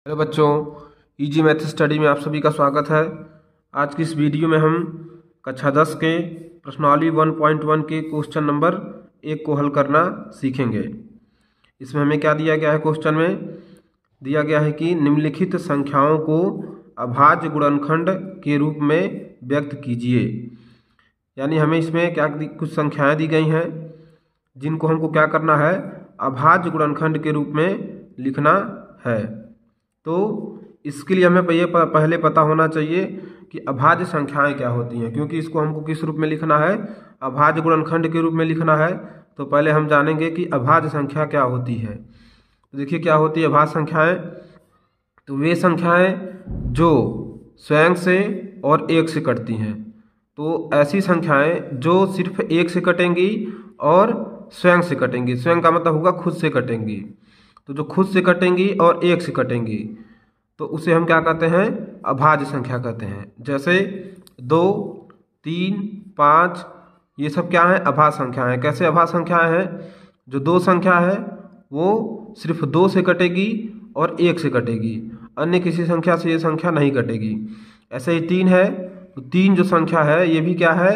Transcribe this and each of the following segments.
Hello बच्चों, easy math study में आप सभी का स्वागत है। आज की इस वीडियो में हम कक्षा 10 के प्रश्नावली 1.1 के क्वेश्चन नंबर 1 को हल करना सीखेंगे। इसमें हमें क्या दिया गया है? क्वेश्चन में दिया गया है कि निम्नलिखित संख्याओं को अभाज्य गुणनखंड के रूप में व्यक्त कीजिए। यानी हमें इसमें कुछ संख्याएं दी गई हैं जिनको हमको क्या करना है? अभाज्य गुणनखंड के रूप में लिखना है। तो इसके लिए हमें पहले पता होना चाहिए कि अभाज्य संख्याएं क्या होती हैं, क्योंकि इसको हमको किस रूप में लिखना है? अभाज्य गुणनखंड के रूप में लिखना है। तो पहले हम जानेंगे कि अभाज्य संख्या क्या होती है। तो देखिए क्या होती है अभाज्य संख्याएं। तो वे संख्याएं जो स्वयं से और एक से कटती हैं। तो ऐसी संख्याएं जो सिर्फ एक से कटेंगी और स्वयं से कटेंगी। स्वयं का मतलब होगा खुद से कटेंगी। तो जो खुद से कटेंगी और एक से कटेंगी तो उसे हम क्या कहते हैं? अभाज्य संख्या कहते हैं। जैसे 2, 3, 5 ये सब क्या है? अभाज्य संख्याएं। कैसे अभाज्य संख्याएं हैं? जो 2 संख्या है वो सिर्फ 2 से कटेगी और 1 से कटेगी, अन्य किसी संख्या से ये संख्या नहीं कटेगी। ऐसे ही 3 है तो 3 जो संख्या है ये भी क्या है?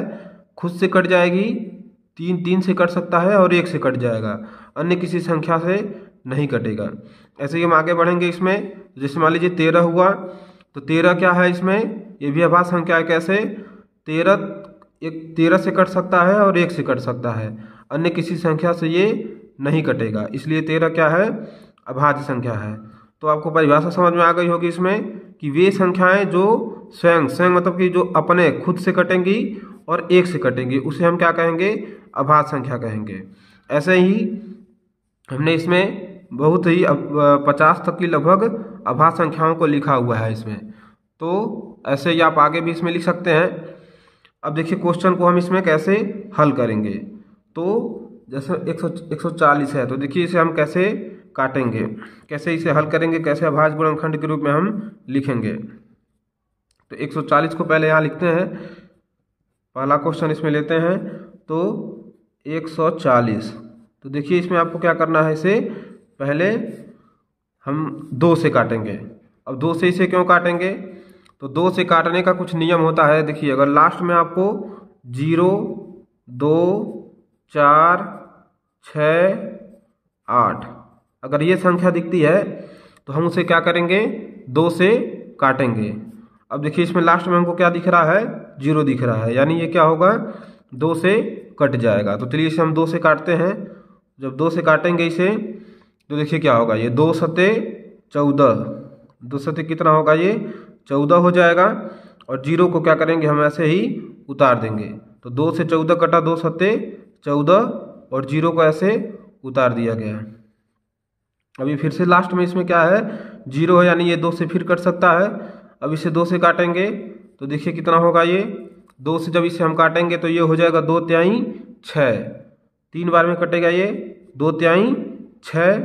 खुद से कट जाएगी। 3 से कट सकता है और 1 से कट जाएगा, अन्य किसी संख्या से नहीं कटेगा। ऐसे ही हम आगे बढ़ेंगे इसमें। जैसे मान लीजिए 13 हुआ तो 13 क्या है? इसमें ये भी अभाज्य संख्या है। कैसे? 13 से कट सकता है और 1 से कट सकता है, अन्य किसी संख्या से ये नहीं कटेगा, इसलिए 13 क्या है? अभाज्य संख्या है। तो आपको परिभाषा समझ में आ गई होगी इसमें कि वे संख्याएं जो स्वयं मतलब कि जो अपने खुद से कटेंगी और 1 से कटेंगी उसे हम क्या कहेंगे? अभाज्य संख्या कहेंगे। ऐसे ही हमने इसमें बहुत ही 50 तक की लगभग अभाज्य संख्याओं को लिखा हुआ है इसमें। तो ऐसे ही आप आगे भी इसमें लिख सकते हैं। अब देखिए क्वेश्चन को हम इसमें कैसे हल करेंगे। तो जैसे 140 है तो देखिए इसे हम कैसे काटेंगे, कैसे इसे हल करेंगे, कैसे अभाज्य गुणनखंड के रूप में हम लिखेंगे। तो 140 को पहले यहाँ लिखते हैं। पहला क्वेश्चन इसमें लेते हैं। तो 140 तो देखिए इसमें आपको क्या करना है? इसे पहले हम 2 से काटेंगे। अब 2 से इसे क्यों काटेंगे? तो 2 से काटने का कुछ नियम होता है। देखिए अगर लास्ट में आपको 0, 2, 4, 6, 8 अगर ये संख्या दिखती है तो हम उसे क्या करेंगे? 2 से काटेंगे। अब देखिए इसमें लास्ट में हमको क्या दिख रहा है? 0 दिख रहा है, यानी ये क्या होगा? 2 से कट जाएगा। तो चलिए इसे हम 2 से काटते हैं। जब 2 से काटेंगे इसे तो देखिए क्या होगा? ये 2 सत्ते 14, 2 सत्ते कितना होगा? ये 14 हो जाएगा। और 0 को क्या करेंगे? हम ऐसे ही उतार देंगे। तो 2 से 14 कटा, 2 सत्ते 14 और 0 को ऐसे उतार दिया गया। अभी फिर से लास्ट में इसमें क्या है? 0 है, यानी ये 2 से फिर कट सकता है। अब इसे 2 से काटेंगे तो देखिए कितना होगा? ये 2 से जब इसे हम काटेंगे तो ये हो जाएगा 2 तिहाई 6। 3 बार में कटेगा ये 2 तिहाई 6।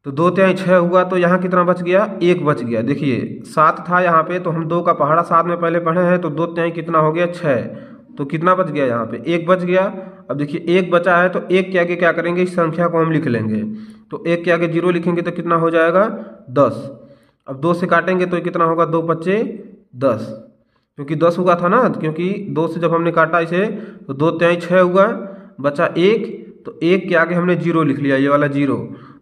तो 2 तिहाई 6 हुआ तो यहाँ कितना बच गया? 1 बच गया। देखिए 7 था यहाँ पे तो हम 2 का पहाड़ा 7 में पहले पढ़े हैं। तो 2 तिहाई कितना हो गया? 6। तो कितना बच गया? यहाँ पे 1 बच गया। अब देखिए 1 बचा है तो 1 के आगे क्या करेंगे? इस संख्या को हम लिख लेंगे। तो 1 के आगे 0 लिखेंगे तो कितना हो जाएगा? 10। अब 2 से काटेंगे तो कितना होगा? 2 पच्चे 10, क्योंकि 10 हुआ था ना, क्योंकि 2 से जब हमने काटा इसे तो 2 तिहाई 6 हुआ, बचा 1। तो 1 के आगे हमने 0 लिख लिया, ये वाला 0।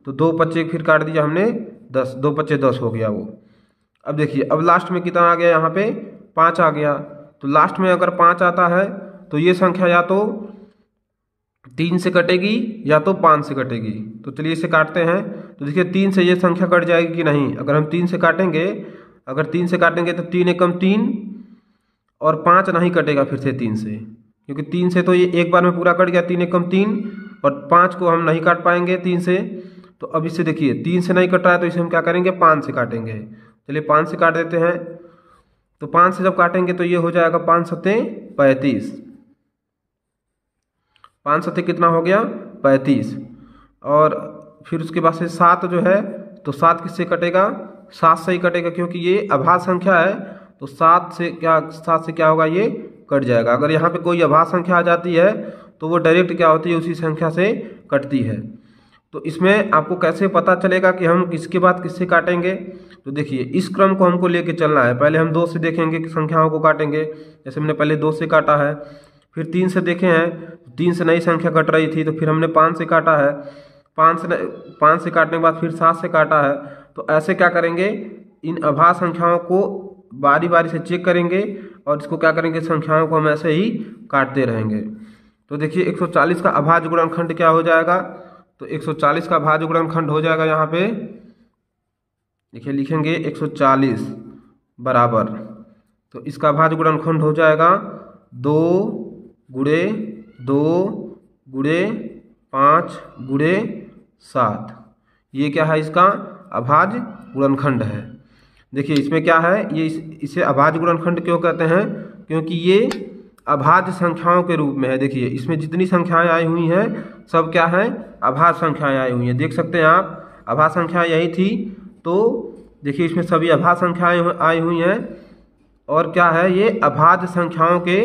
तो 2 पच्चे फिर काट दिया हमने 10, 2 पच्चे 10 हो गया वो। अब देखिए अब लास्ट में कितना आ गया? यहाँ पे 5 आ गया। तो लास्ट में अगर 5 आता है तो ये संख्या या तो 3 से कटेगी या तो 5 से कटेगी। तो चलिए इसे काटते हैं। तो देखिए 3 से ये संख्या कट जाएगी कि नहीं? अगर हम 3 से काटेंगे, अगर 3 से काटेंगे तो 3 एकम 3 और 5 नहीं कटेगा फिर से 3 से, क्योंकि 3 से तो ये एक बार में पूरा कट गया। 3 एकम 3 और 5 को हम नहीं काट पाएंगे 3 से। तो अब इसे देखिए 3 से नहीं कट रहा है तो इसे हम क्या करेंगे? 5 से काटेंगे। चलिए 5 से काट देते हैं। तो 5 से जब काटेंगे तो ये हो जाएगा 5 सत्ते 35। 5 सत्ते कितना हो गया? 35। और फिर उसके बाद से 7 जो है तो 7 किससे कटेगा? 7 से ही कटेगा, क्योंकि ये अभाज्य संख्या है। तो 7 से क्या होगा? ये कट जाएगा। अगर यहाँ पे कोई अभाज्य संख्या आ जाती है तो वो डायरेक्ट क्या होती है? उसी संख्या से कटती है। तो इसमें आपको कैसे पता चलेगा कि हम किसके बाद किससे काटेंगे? तो देखिए, इस क्रम को हमको लेके चलना है। पहले हम 2 से देखेंगे कि संख्याओं को काटेंगे। जैसे हमने पहले 2 से काटा है, फिर 3 से देखे हैं, 3 से नई संख्या कट रही थी, तो फिर हमने 5 से काटा है, 5 से काटने के बाद फिर 7 से काटा है। तो ऐसे क्या करेंगे, इन अभाज्य संख्याओं को बारी बारी से चेक करेंगे और इसको क्या करेंगे, संख्याओं को हम ऐसे ही काटते रहेंगे। तो देखिए 140 का अभाज्य गुणनखंड क्या हो जाएगा? तो 140 का अभाज्य गुणनखंड हो जाएगा, यहाँ पे देखिए लिखेंगे 140 बराबर, तो इसका अभाज्य गुणनखंड हो जाएगा 2 गुणे 2 गुणे 5 गुणे 7। ये क्या है, इसका अभाज्य गुणनखंड है। देखिए इसमें क्या है, ये इसे अभाज्य गुणनखंड क्यों कहते हैं? क्योंकि ये अभाज्य संख्याओं के रूप में है। देखिए इसमें जितनी संख्याएं आई हुई हैं सब क्या है, अभाज्य संख्याएं आई हुई हैं। देख सकते हैं आप, अभाज्य संख्याएं यही थी, तो देखिए इसमें सभी अभाज्य संख्याएं आई हुई हैं। और क्या है, ये अभाज्य संख्याओं के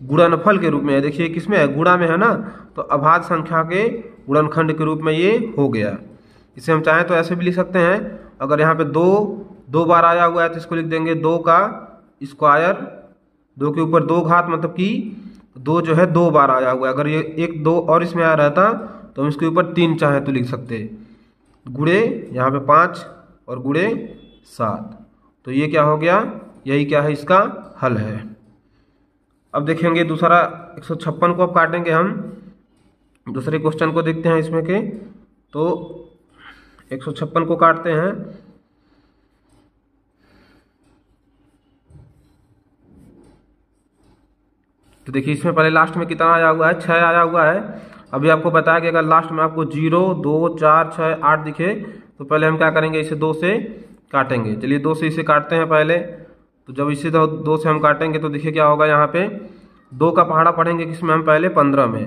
गुणनफल के रूप में है। देखिए किसमें है, गुणा में है ना, तो अभाज्य संख्या के गुणनखंड के रूप में ये हो गया। इसे हम चाहें तो ऐसे भी लिख सकते हैं, अगर यहाँ पे 2 बार आया हुआ है तो इसको लिख देंगे 2 का स्क्वायर, 2 के ऊपर 2 घात, मतलब कि 2 जो है 2 बार आया हुआ है। अगर ये 1 2 और इसमें आया रहता तो हम इसके ऊपर 3 चाहें तो लिख सकते, गुणे यहाँ पे 5 और गुणे 7। तो ये क्या हो गया, यही क्या है, इसका हल है। अब देखेंगे दूसरा 156 को अब काटेंगे हम। दूसरे क्वेश्चन को देखते हैं इसमें के, तो 156 को काटते हैं। तो देखिए इसमें पहले लास्ट में कितना आया हुआ है, 6 आया हुआ है। अभी आपको बताया कि अगर लास्ट में आपको 0 2 4 6 8 दिखे तो पहले हम क्या करेंगे, इसे 2 से काटेंगे। चलिए 2 से इसे काटते हैं पहले। तो जब इसे 2 से हम काटेंगे तो देखिए क्या होगा, यहाँ पे 2 का पहाड़ा पढ़ेंगे किसमें, हम पहले 15 में।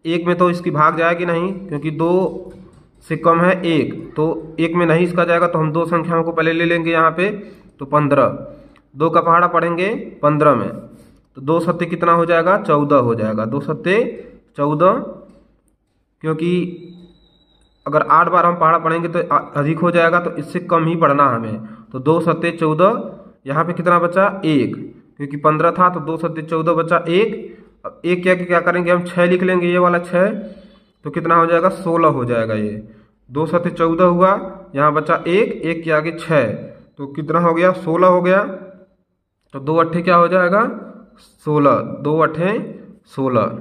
1 में तो इसकी भाग जाएगी नहीं, क्योंकि 2 से कम है 1, तो 1 में नहीं इसका जाएगा, तो हम 2 संख्याओं को पहले ले लेंगे यहाँ पे। तो 15, 2 का पहाड़ा पढ़ेंगे 15 में, तो 2 सत्ते कितना हो जाएगा, 14 हो जाएगा। 2 सत्ते 14, क्योंकि अगर 8 बार हम पहाड़ा पढ़ेंगे तो अधिक हो जाएगा, तो इससे कम ही पढ़ना हमें। तो 2 सत्ते 14, यहाँ पे कितना बचा, 1, क्योंकि 15 था तो 2 सत्ते 14 बचा 1। अब 1 क्या करेंगे, हम 6 लिख लेंगे, ये वाला 6, तो कितना हो जाएगा, 16 हो जाएगा। ये 2 सत्ते 14 हुआ, यहाँ बचा 1 के आगे 6, तो कितना हो गया, 16 हो गया। तो 2 अट्ठे क्या हो जाएगा, 16, 2 अट्ठे 16,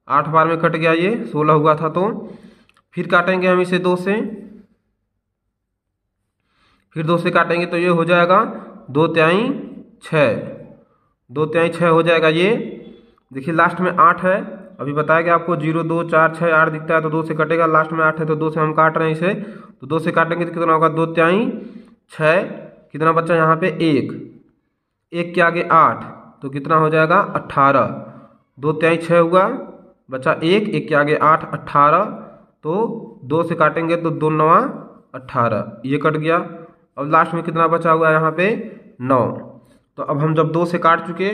8 बार में कट गया, ये 16 हुआ था। तो फिर काटेंगे हम इसे 2 से, फिर 2 से काटेंगे तो ये हो जाएगा 2 तिहाई 6, 2 तिहाई 6 हो जाएगा ये। देखिए लास्ट में 8 है, अभी बताया कि आपको 0 2 4 6 8 दिखता है, तो 2 से कटेगा, लास्ट में 8 है तो 2 से हम काट रहे हैं इसे। तो 2 से काटेंगे तो कितना होगा, 2 तिहाई 6, कितना बचा यहाँ पे 1 के आगे 8, तो कितना हो जाएगा 18। 2 तिहाई 6 हुआ, बचा 1 के आगे 8, 18। तो 2 से काटेंगे तो 2 9 18, ये कट गया। अब लास्ट में कितना बचा हुआ है यहाँ पे, 9। तो अब हम जब 2 से काट चुके,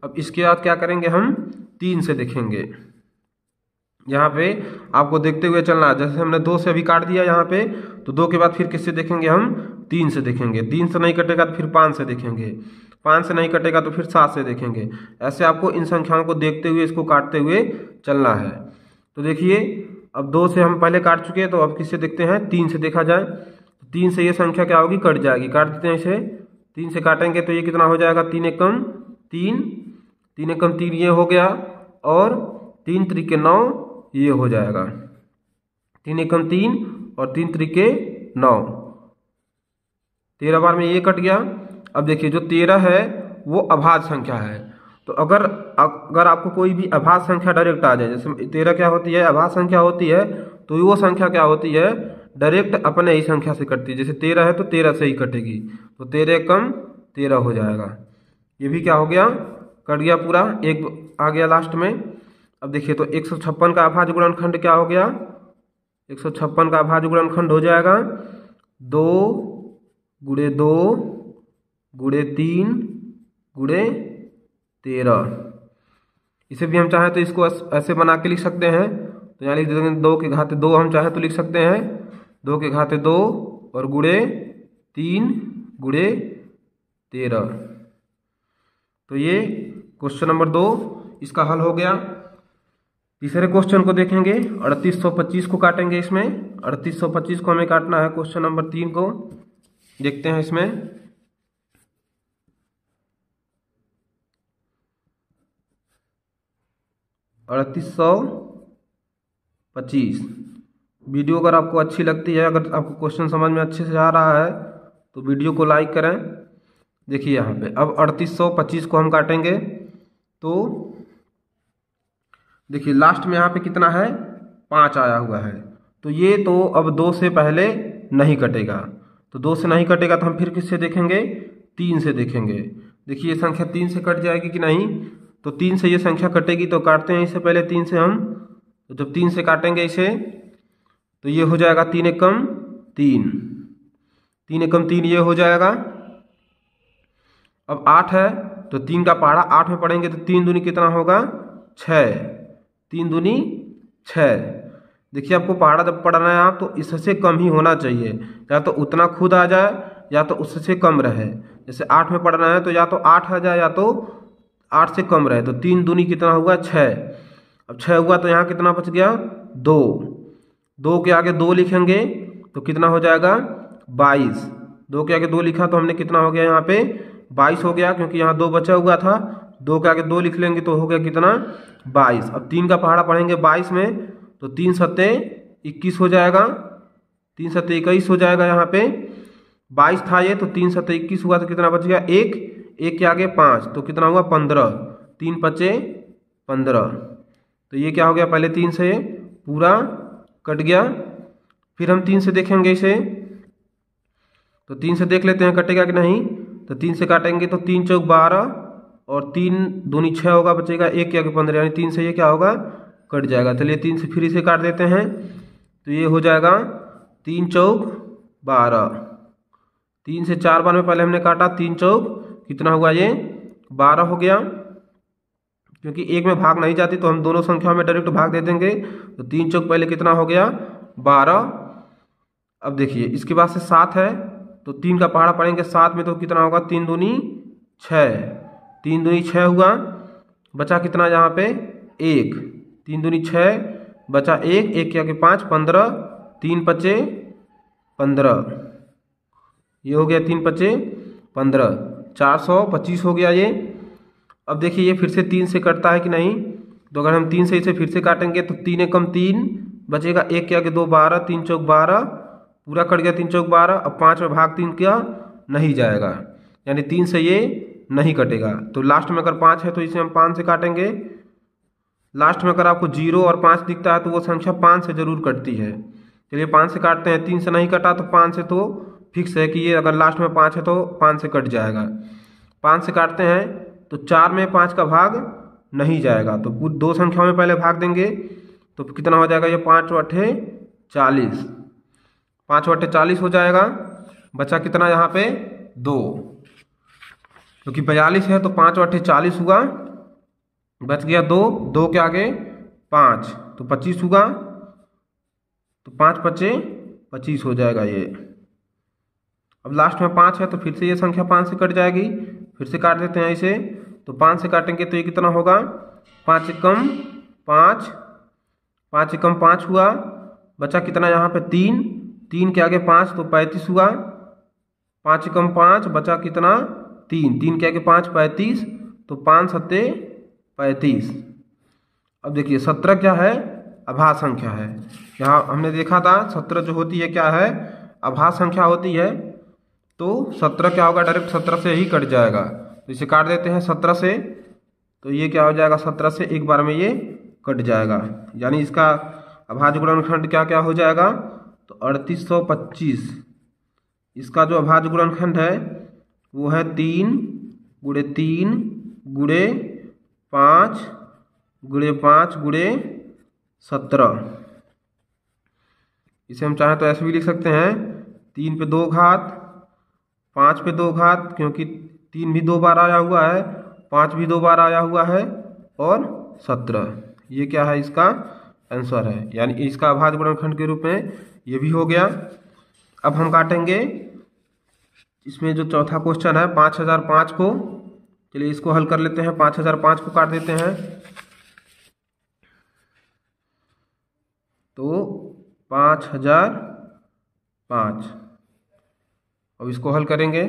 अब इसके बाद क्या करेंगे, हम 3 से देखेंगे। यहाँ पे आपको देखते हुए चलना है, जैसे हमने 2 से अभी काट दिया यहाँ पे, तो 2 के बाद फिर किससे देखेंगे, हम 3 से देखेंगे। 3 से नहीं कटेगा तो फिर 5 से देखेंगे, 5 से नहीं कटेगा तो फिर 7 से देखेंगे। ऐसे आपको इन संख्याओं को देखते हुए इसको काटते हुए चलना है। तो देखिए अब 2 से हम पहले काट चुके हैं, तो अब किससे देखते हैं, 3 से देखा जाए। तो 3 से ये संख्या क्या होगी, कट जाएगी। काट देते हैं इसे, 3 से काटेंगे तो ये कितना हो जाएगा, 3 एकम 3, 3 एकम 3 ये हो गया, और 3 त्रिके 9 ये हो जाएगा। 3 एकम 3 और 3 त्रिके 9, 13 बार में ये कट गया। अब देखिए जो 13 है वो अभाज्य संख्या है। तो अगर आपको कोई भी अभाज्य संख्या डायरेक्ट आ जाए, जैसे 13 क्या होती है, अभाज्य संख्या होती है, तो वो संख्या क्या होती है, डायरेक्ट अपने ही संख्या से कटती है। जैसे 13 है तो 13 से ही कटेगी, तो 13 एकम 13 हो जाएगा। ये भी क्या हो गया, कट गया पूरा, एक आ गया लास्ट में। अब देखिए तो 156 का अभाज्य गुणनखंड क्या हो गया, 156 का अभाज्य गुणनखंड हो जाएगा 2 गुणे 2 गुणे 3 गुणे 13। इसे भी हम चाहें तो इसको ऐसे बना के लिख सकते हैं, तो यहाँ लिख देंगे 2 के घाते 2, हम चाहे तो लिख सकते हैं 2 के घाते 2 और गुणे 3 गुणे 13। तो ये क्वेश्चन नंबर 2 इसका हल हो गया। तीसरे क्वेश्चन को देखेंगे, 3825 को काटेंगे। इसमें 3825 को हमें काटना है क्वेश्चन नंबर 3 को। देखते हैं इसमें 3825 वीडियो अगर आपको अच्छी लगती है, अगर आपको क्वेश्चन समझ में अच्छे से आ रहा है तो वीडियो को लाइक करें। देखिए यहाँ पे अब 3825 को हम काटेंगे तो देखिए लास्ट में यहाँ पे कितना है 5 आया हुआ है, तो ये तो अब 2 से पहले नहीं कटेगा। तो 2 से नहीं कटेगा तो हम फिर किससे देखेंगे, 3 से देखेंगे। देखिए ये संख्या 3 से कट जाएगी कि नहीं, तो 3 से ये संख्या कटेगी तो काटते हैं इससे पहले 3 से हम। तो जब 3 से काटेंगे इसे तो ये हो जाएगा 3 एकम 3, 3 एकम 3 ये हो जाएगा। अब 8 है तो 3 का पहाड़ा 8 में पढ़ेंगे तो 3 दूनी कितना होगा 6, 3 दूनी 6। देखिए आपको पहाड़ा जब पढ़ना है आप तो इससे कम ही होना चाहिए, या तो उतना खुद आ जाए या तो उससे कम रहे। जैसे 8 में पढ़ना है तो या तो 8 आ जाए या तो 8 से कम रहे। तो 3 दूनी कितना हुआ 6। अब 6 हुआ तो यहाँ कितना बच गया 2, 2 के आगे 2 लिखेंगे तो कितना हो जाएगा 22। 2 के आगे 2 लिखा तो हमने कितना हो गया यहाँ पे 22 हो गया, क्योंकि यहाँ 2 बचा हुआ था। 2 के आगे 2 लिख लेंगे तो हो गया कितना 22। अब 3 का पहाड़ा पढ़ेंगे 22 में तो 3 सत्ते 21 हो जाएगा, 3 सत्ते 21 हो जाएगा। यहाँ पे 22 था ये, तो 3 सत्ते 21 हुआ तो कितना बच गया 1, 1 के आगे 5 तो कितना हुआ 15, 3 पचे 15। तो ये क्या हो गया, पहले 3 से पूरा कट गया, फिर हम 3 से देखेंगे इसे। तो 3 से देख लेते हैं कटेगा कि नहीं। तो 3 से काटेंगे तो 3 चौक 12 और 3 दूनी 6 होगा, बचेगा 1 के आगे 15, यानी 3 से ये क्या होगा कट जाएगा। चलिए 3 से फिर इसे काट देते हैं तो ये हो जाएगा 3 चौक 12। 3 से 4 बार में पहले हमने काटा, 3 चौक कितना हुआ ये 12 हो गया। क्योंकि एक में भाग नहीं जाती तो हम दोनों संख्याओं में डायरेक्ट भाग दे देंगे। तो 3 चौक पहले कितना हो गया 12। अब देखिए इसके बाद से 7 है तो 3 का पहाड़ा पढ़ेंगे 7 में तो कितना होगा 3 दूनी 6, 3 दूनी 6 हुआ, बचा कितना यहाँ पे 1, 3 दूनी 6 बचा 1, 1 के आगे 5 15, 3 पचे 15, ये हो गया 3 पचे 15, 425 हो गया ये। अब देखिए ये फिर से 3 से कटता है कि नहीं। तो अगर हम 3 से इसे फिर से काटेंगे तो 3 एकम 3 बचेगा, 1 के आगे 2 12, 3 चौक 12 पूरा कट गया 3 चौक 12। अब 5 में भाग 3 क्या नहीं जाएगा, यानी 3 से ये नहीं कटेगा। तो लास्ट में अगर 5 है तो इसे हम 5 से काटेंगे। लास्ट में अगर आपको 0 और 5 दिखता है तो वो संख्या 5 से जरूर कटती है। चलिए 5 से काटते हैं, 3 से नहीं कटा तो 5 से तो फिक्स है कि ये अगर लास्ट में 5 है तो 5 से कट जाएगा। 5 से काटते हैं तो 4 में 5 का भाग नहीं जाएगा, तो दो संख्याओं में पहले भाग देंगे तो कितना हो जाएगा ये 5 × 8 40, 5 × 8 40 हो जाएगा। बचा कितना यहाँ पे 2, क्योंकि 42 है तो 5 × 8 40 हुआ, बच गया 2, 2 के आगे 5 तो 25 हुआ, तो 5 पचे 25 हो जाएगा ये। अब लास्ट में 5 है तो फिर से ये संख्या 5 से कट जाएगी। फिर से काट देते हैं इसे, तो 5 से काटेंगे तो ये कितना होगा 5 एकम 5, 5 एकम 5 हुआ, बचा कितना यहाँ पे 3, 3 के आगे 5 तो 35 हुआ, 5 एकम 5 बचा कितना 3, 3 के आगे 5 35, तो 5 सत्ते 35। अब देखिए 17 क्या है अभाज्य संख्या है। यहाँ हमने देखा था 17 जो होती है क्या है अभाज्य संख्या होती है। तो 17 क्या होगा डायरेक्ट 17 से ही कट जाएगा। तो इसे काट देते हैं 17 से, तो ये क्या हो जाएगा 17 से एक बार में ये कट जाएगा, यानी इसका अभाज्य गुणनखंड क्या क्या हो जाएगा तो 3825। इसका जो अभाज्य गुणनखंड है वो है 3 × 3 × 5 × 5 × 17। इसे हम चाहें तो ऐसे भी लिख सकते हैं 3 पे 2 घात, 5 पे 2 घात, क्योंकि 3 भी 2 बार आया हुआ है, 5 भी 2 बार आया हुआ है, और 17 ये क्या है इसका आंसर है, यानी इसका अभाज्य गुणनखंड के रूप में ये भी हो गया। अब हम काटेंगे इसमें जो चौथा क्वेश्चन है 5005 को। चलिए इसको हल कर लेते हैं। 5005 को काट देते हैं तो 5005। अब इसको हल करेंगे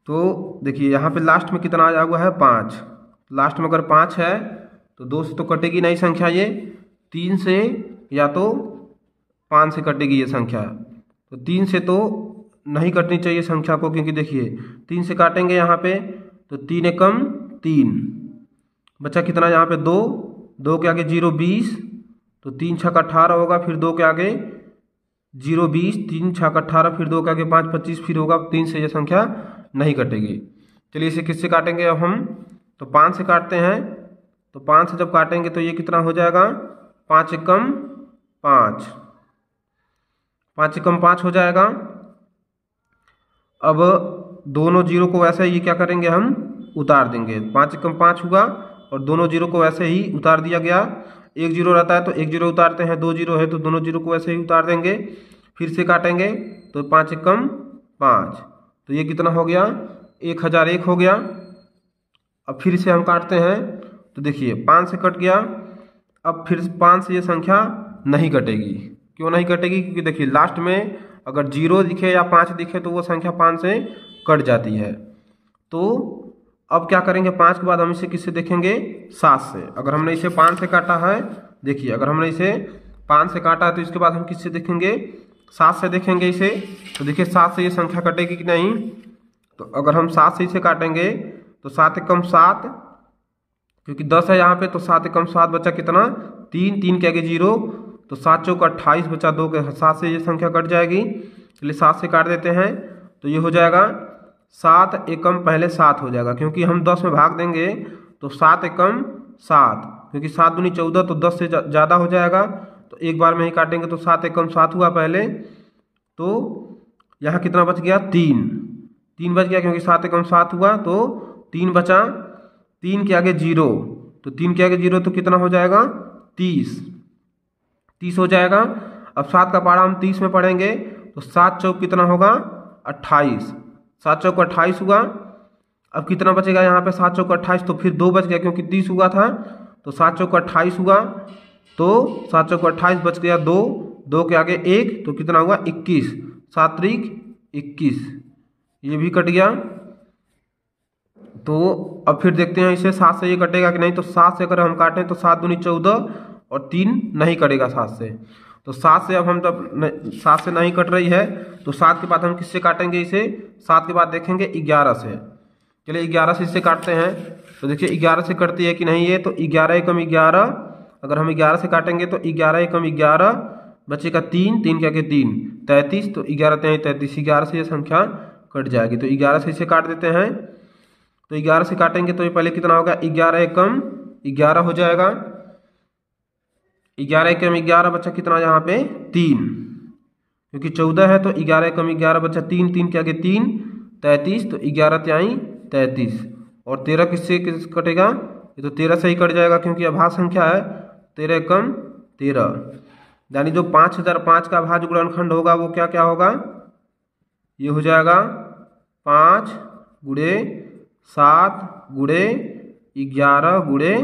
तो देखिए यहाँ पे लास्ट में कितना आया हुआ है 5। लास्ट में अगर 5 है तो 2 से तो कटेगी नहीं संख्या, ये 3 से या तो 5 से कटेगी ये संख्या। तो 3 से तो नहीं कटनी चाहिए संख्या को, क्योंकि देखिए 3 से काटेंगे यहाँ पे तो 3 एकम 3, बचा कितना यहाँ पे 2, 2 के आगे 0 20, तो 3 छक 18 होगा, फिर 2 के आगे 0 20, 3 छक 18, फिर 2 के आगे 5 25, फिर होगा 3 से ये संख्या नहीं कटेगी। चलिए इसे किससे काटेंगे अब हम, तो 5 से काटते हैं। तो 5 से जब काटेंगे तो ये कितना हो जाएगा 5 एकम 5, 5 एकम 5 हो जाएगा। अब दोनों जीरो को वैसे ही क्या करेंगे हम उतार देंगे। 5 एकम 5 हुआ और दोनों जीरो को वैसे ही उतार दिया गया। एक जीरो रहता है तो एक जीरो उतारते हैं, 2 जीरो है तो दोनों जीरो को वैसे ही उतार देंगे। फिर से काटेंगे तो 5 एकम 5, तो ये कितना हो गया 1001 हो गया। अब फिर से हम काटते हैं तो देखिए 5 से कट गया। अब फिर 5 से ये संख्या नहीं कटेगी। क्यों नहीं कटेगी, क्योंकि देखिए लास्ट में अगर 0 दिखे या 5 दिखे तो वो संख्या 5 से कट जाती है। तो अब क्या करेंगे 5 के बाद हम इसे किससे देखेंगे 7 से। अगर हमने इसे 5 से काटा है, देखिए अगर हमने इसे 5 से काटा है तो इसके बाद हम किससे देखेंगे 7 से देखेंगे इसे। तो देखिए 7 से ये संख्या कटेगी कि नहीं। तो अगर हम 7 से इसे काटेंगे तो 7 एकम 7, क्योंकि 10 है यहाँ पे, तो 7 एकम 7 बचा कितना 3, 3 के आगे 0, तो 7 चौक 28 बचा 2 के 7 से ये संख्या कट जाएगी। चलिए 7 से काट देते हैं तो ये हो जाएगा 7 एकम पहले 7 हो जाएगा, क्योंकि हम 10 में भाग देंगे तो 7 एकम 7, क्योंकि 7 दूनी 14 तो 10 से ज़्यादा हो जाएगा। तो एक बार में ही काटेंगे तो 7 एकम 7 हुआ पहले। तो यहाँ कितना बच गया 3 बच गया, क्योंकि 7 एकम 7 हुआ तो 3 बचा। 3 के आगे 0, तो 3 के आगे 0 तो कितना हो जाएगा 30 हो जाएगा। अब 7 का पारा हम 30 में पढ़ेंगे तो 7 चौक कितना होगा 28, 7 चौक 28 हुआ। अब कितना बचेगा यहाँ पे 7 चौक 28, तो फिर 2 बच गया क्योंकि 30 हुआ था, तो 7 चौक 28 हुआ। तो 7 चौक 28 बच गया 2, 2 के आगे 1, तो कितना हुआ 21, 7 त्रिक 21, ये भी कट गया। तो अब फिर देखते हैं इसे 7 से ये कटेगा कि नहीं। तो 7 से अगर हम काटें तो 7 दूनी 14 और 3 नहीं कटेगा 7 से। तो 7 से अब हम जब 7 से नहीं कट रही है तो 7 के बाद हम किससे काटेंगे इसे, 7 के बाद देखेंगे 11 से। चलिए 11 से इसे काटते हैं तो देखिए 11 से कटती है कि नहीं ये, तो 11 एकम 11, अगर हम 11 से काटेंगे तो 11 एकम 11 बचेगा 3, 3 के आगे 3 33, तो 11 3 33, 11 से ये संख्या कट जाएगी। तो 11 से इसे काट देते हैं। तो 11 से काटेंगे तो ये पहले कितना होगा 11 एकम 11 हो जाएगा। 11 एकम 11 बचा कितना यहाँ पे 3, क्योंकि 14 है तो 11 एकम 11 बचा 3, 3 के आगे 3 33, तो 11 त्याई 33, और 13 किससे कटेगा, ये तो 13 से ही कट जाएगा क्योंकि अभाज्य संख्या है। 13 एकम 13, यानी जो 5005 का अभाज्य गुणनखंड होगा वो क्या क्या होगा, ये हो जाएगा 5 गुणे 7 गुणे 11 गुणे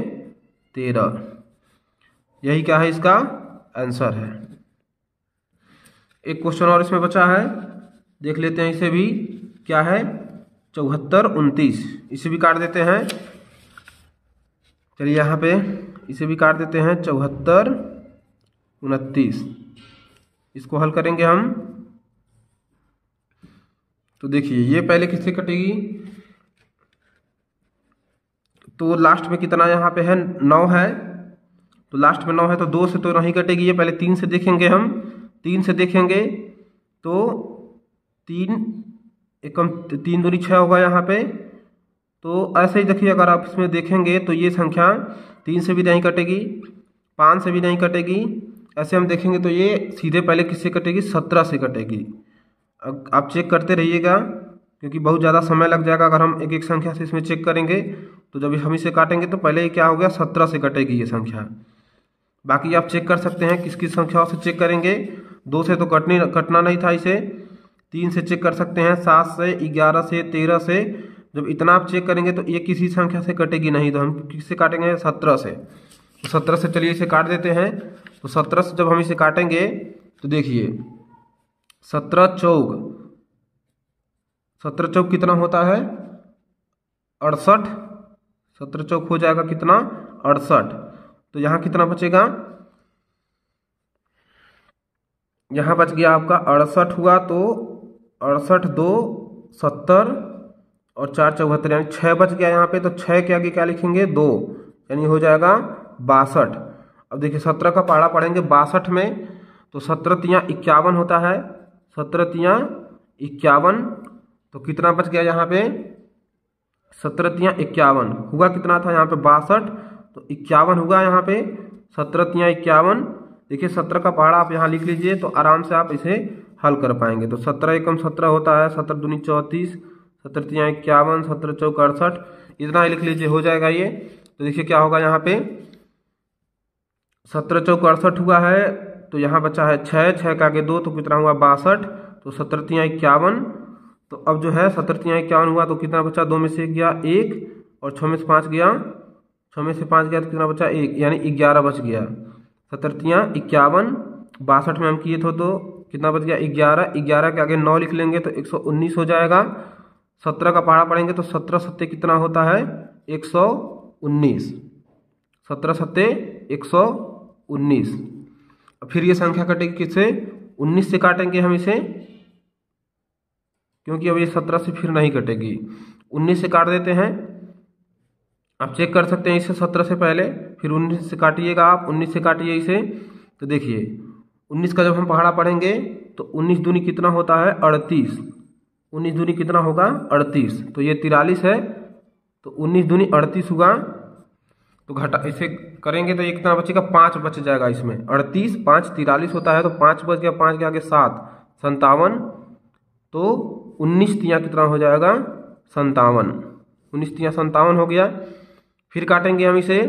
13। यही क्या है इसका आंसर है। एक क्वेश्चन और इसमें बचा है, देख लेते हैं इसे भी क्या है 74 29, इसे भी काट देते हैं। चलिए यहाँ पे इसे भी काट देते हैं 74 29, इसको हल करेंगे हम। तो देखिए ये पहले किससे कटेगी, तो लास्ट में कितना यहाँ पे है 9 है, तो लास्ट में 9 है तो 2 से तो नहीं कटेगी, ये पहले 3 से देखेंगे हम। 3 से देखेंगे तो 3 एकम 3 दूनी 6 होगा यहाँ पे। तो ऐसे ही देखिए अगर आप इसमें देखेंगे तो ये संख्या 3 से भी नहीं कटेगी, 5 से भी नहीं कटेगी। ऐसे हम देखेंगे तो ये सीधे पहले किससे कटेगी 17 से कटेगी। अब आप चेक करते रहिएगा क्योंकि बहुत ज़्यादा समय लग जाएगा अगर हम एक एक संख्या से इसमें चेक करेंगे। तो जब हम इसे काटेंगे तो पहले ही क्या हो गया, 17 से कटेगी ये संख्या। बाकी आप चेक कर सकते हैं किस किस संख्याओं से चेक करेंगे। 2 से तो कटना नहीं था इसे, 3 से चेक कर सकते हैं, 7 से, 11 से, 13 से। जब इतना आप चेक करेंगे तो ये किसी संख्या से कटेगी नहीं, तो हम किससे काटेंगे, 17 से। तो 17 से चलिए इसे काट देते हैं। तो 17 से जब हम इसे काटेंगे तो देखिए 17 चौक कितना होता है, 68। 17 चौक हो जाएगा कितना, 68। तो यहाँ कितना बचेगा, यहाँ बच गया आपका 68 हुआ। तो 68 2 70 और 4 74 यानी 6 बच गया यहाँ पे। तो 6 के आगे क्या लिखेंगे, 2, यानी हो जाएगा 62। अब देखिए 17 का पहाड़ा पढ़ेंगे 62 में, तो 17 तियाँ 51 होता है, 17 तियाँ 51। तो कितना बच गया यहाँ पे, 17 तियाँ 51 हुआ, कितना था यहाँ पे 62, तो 51 हुआ यहाँ पे, 17 तियाँ 51। देखिए 17 का पहाड़ा आप यहाँ लिख लीजिए तो आराम से आप इसे हल कर पाएंगे। तो 17 एकम 17 होता है, 17 दूनी 34, 17 तियाँ 51, 17 चौक 68, इतना ही लिख लीजिए, हो जाएगा ये। तो देखिए क्या होगा यहाँ पे, 17 चौक 68 हुआ है, तो यहाँ बचा है 6 का आगे 2, तो कितना हुआ 62। तो 17 तियाँ 51। तो अब जो है 17 तियाँ 51 हुआ, तो कितना बचा, 2 में से 1 गया 1 और 6 में से 5 गया, 6 में से 5 गया तो कितना बचा 1, यानी 11 बच गया। 17 तियाँ 51, 62 में हम किए थे तो कितना बच गया 11, 11 के आगे 9 लिख लेंगे तो 119 हो जाएगा। 17 का पहाड़ा पढ़ेंगे तो 17 सत्ते कितना होता है, 119। 17 सत्ते 119। फिर ये संख्या कटेगी किससे, 19 से काटेंगे हम इसे, क्योंकि अब ये 17 से फिर नहीं कटेगी। 19 से काट देते हैं, आप चेक कर सकते हैं इसे 17 से पहले, फिर 19 से काटिएगा आप, 19 से काटिए इसे। तो देखिए 19 का जब हम पहाड़ा पढ़ेंगे तो 19 दूनी कितना होता है, 38। 19 दूनी कितना होगा, 38। तो ये 43 है, तो 19 दूनी 38 हुआ। तो घटा इसे करेंगे तो ये कितना बचेगा, 5 बच जाएगा इसमें। 38 5 43 होता है, तो 5 बच गया, 5 के आगे 7, 57। तो 19 तियाँ कितना हो जाएगा, 57। 19 तियाँ 57 हो गया। फिर काटेंगे हम इसे,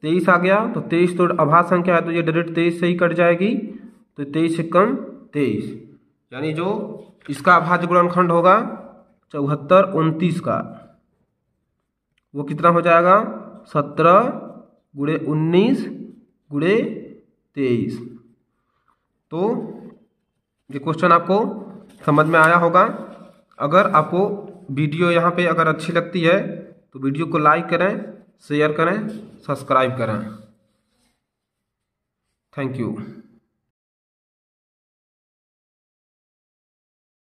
23 आ गया, तो 23 तो अभाज्य संख्या है तो ये डायरेक्ट 23 से ही कट जाएगी। तो 23 से कम 23, यानी जो इसका अभाज्य गुणनखंड होगा 74 29 का, वो कितना हो जाएगा, 17 गुणे 19 गुणे 23। तो ये क्वेश्चन आपको समझ में आया होगा। अगर आपको वीडियो यहाँ पे अगर अच्छी लगती है तो वीडियो को लाइक करें, शेयर करें, सब्सक्राइब करें। Thank you.